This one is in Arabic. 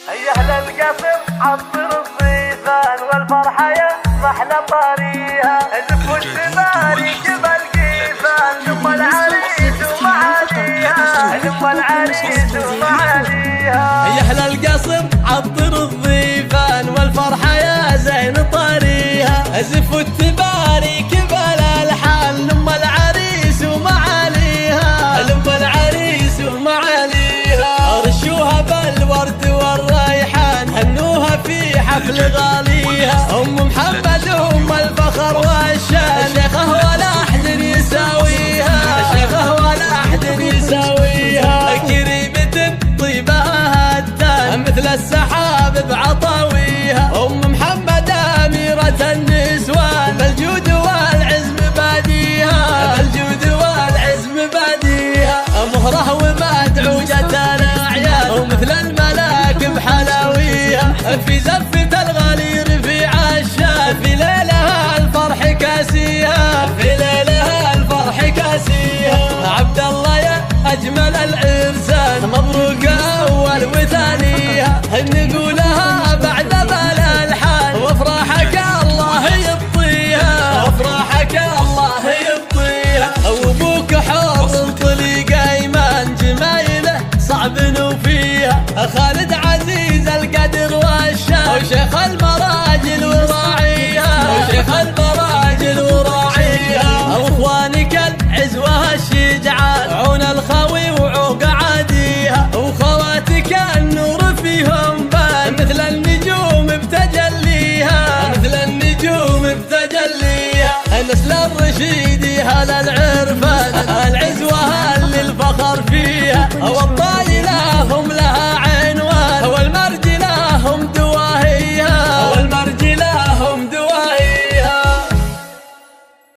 يا أهل القصر عطر الضيفان والفرحة يا محلى طريها، زفوا التباري جبل قيفان، لم العريس ومعاليها، لم العريس ومعاليها. يا أهل القصر عطر الضيفان والفرحة يا زين طريها، زفوا التباري جبل الحان، لم العريس ومعاليها، لم العريس ومعاليها. رشوها بالورد والريحان، هنوها في حفل غاليها، أم محمد أم الفخر والشان، شيخه ولا أحد يساويها، شيخه ولا أحد يساويها. كريمة طيبها هتان مثل السحاب بعطاويها، أم محمد أميرة النسوان، بالجود والعز مباديها، بالجود والعز مباديها. مهره ومدعوجة الأعيان، ومثل الملاك بحلاويها، في زفة الغلير في عشان، في ليلها الفرح كاسيها، في ليلها الفرح كاسيها. عبد الله يا أجمل العرسان، مبروك أول وثانيها، نقولها بعد بالألحان، وافراحك الله يبطيها، وافراحك الله يبطيها. وابوك حر طليق ايمان، جمايله صعب نوفيها، خالد عزيز القدر والشان، وشيخ المراجل وراعيها، وشيخ المراجل وراعيها. واخوانك العزوه الشجعان، عون الخوي وعوق عاديها، وخواتك النور فيهم بان، مثل النجوم بتجليها، مثل النجوم بتجليها. نسل الرشيد هذا العز